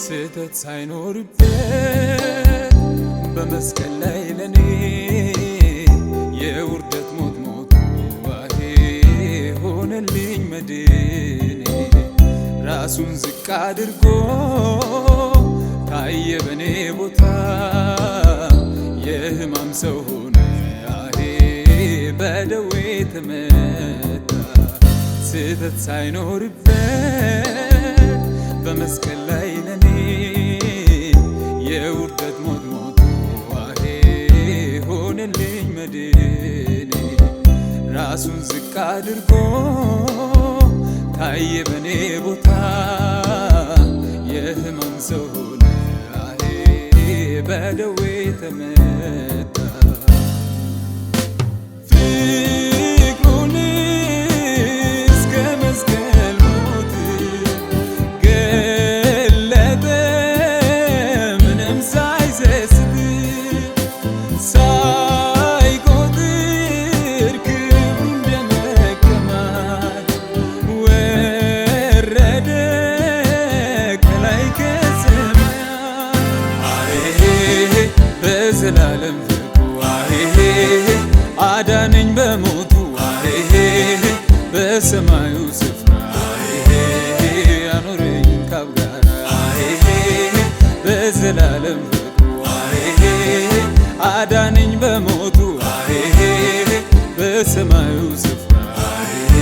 ስህተት ሳይኖርበት በመስቀል ላይ ለኔ የውርደት ሞት ሞቶ ዋሄ ሆነልኝ መድኔ። ራሱን ዝቅ አድርጎ ታየ በኔ ቦታ የሕማም ሰው ሆነ አሄ በደዌ ተመታ። ስህተት ሳይኖርበት በመስቀል ላይ ለኔ የውርደት ሞት ሞቶ ዋሄ ሆነልኝ መድኔ። ራሱን ዝቅ አድርጎ ታየ በኔ ቦታ የሕማም ሰው ሆነ አሄ በደዌ ተመታ። በዘላለም ፍቅሩ አሄ አዳነኝ በሞቱ አሄ በሰማዩ ስፍራ አሄ አኖረኝ ካብ ጋር አሄ በዘላለም ፍቅሩ አሄ አዳነኝ በሞቱ አሄ በሰማዩ ስፍራ አሄ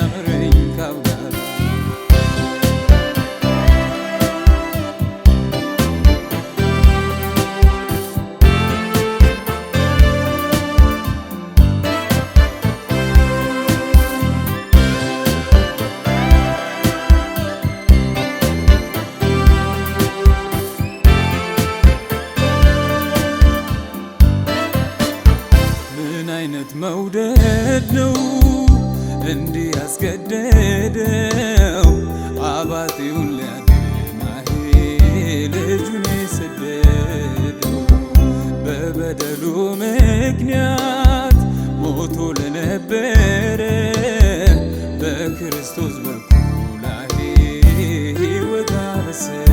አኖረኝ ካብ ጋር። ምን አይነት መውደድ ነው እንዲህ ያስገደደው? አባቴውን ሊያድን አሄ ልጁን የሰደደው። በበደሉ ምክንያት ሞቶ ለነበረ በክርስቶስ በኩል አሄ ሕይወት አበሰረ።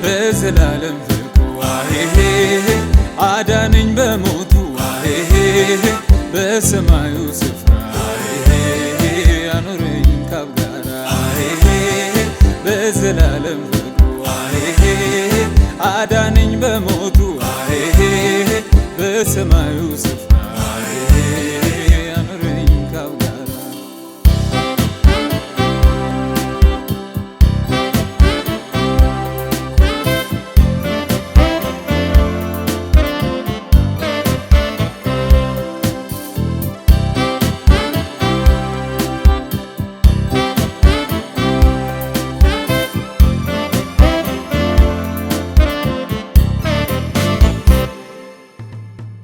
በዘላለም ፍቅሩ አሄ አዳነኝ በሞቱ አሄ በሰማዩ ስፍራ አሄ አኖረኝ ካብ ጋር አሄ በዘላለም ፍቅሩ አሄ አዳነኝ በሞቱ አሄ በሰማዩ ስፍራ አሄ አኖረኝ ካብ ጋር።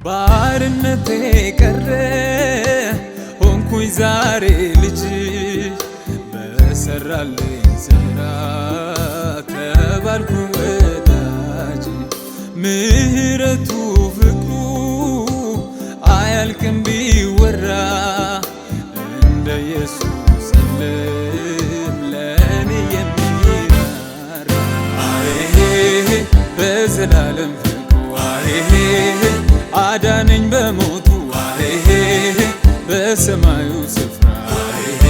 ባርነቴ ቀረ ሆንኩኝ ዛሬ ልጅ በሰራልኝ ስራ ተባልኩ ወዳጅ። ምህረቱ ፍቅሩ አያልቅም ቢወራ እንደ ኢየሱስ የለም ለኔ የሚራራ አሄ በዘላለም ፍቅሩ አሄ አዳነኝ በሞቱ አሄ በሰማዩ ስፍራ አሄ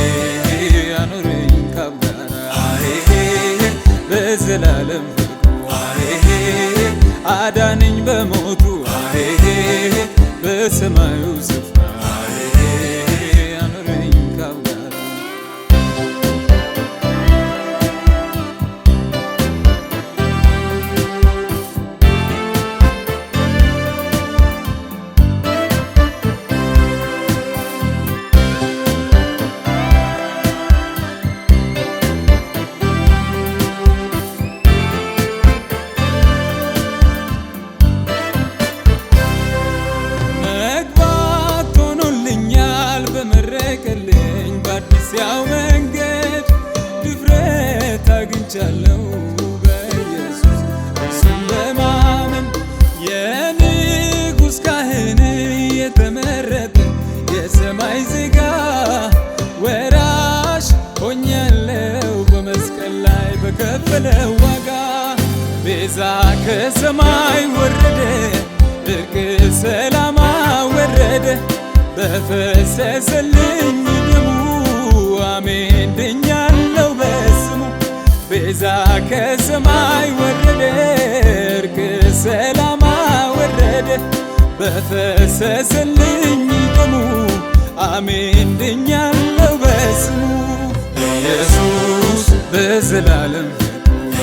ቤዛ ከሰማይ ወረደ እርቅ ሰላም ወረደ በፈሰሰልኝ ደሙ አሜን ድኛለሁ በስሙ ቤዛ ከሰማይ ወረደ እርቅ ሰላም ወረደ በፈሰሰልኝ ደሙ አሜን ድኛለሁ በስሙ ኢየሱስ በዘላለም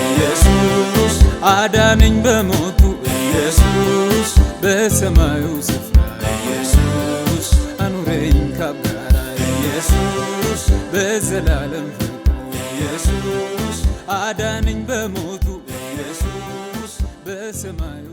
ኢየሱስ አዳነኝ በሞቱ ኢየሱስ በሰማዩ ስፍራ ኢየሱስ አኑረኝ ካብ ጋራ ኢየሱስ በዘላለም ኢየሱስ አዳነኝ በሞቱ ኢየሱስ በሰማዩ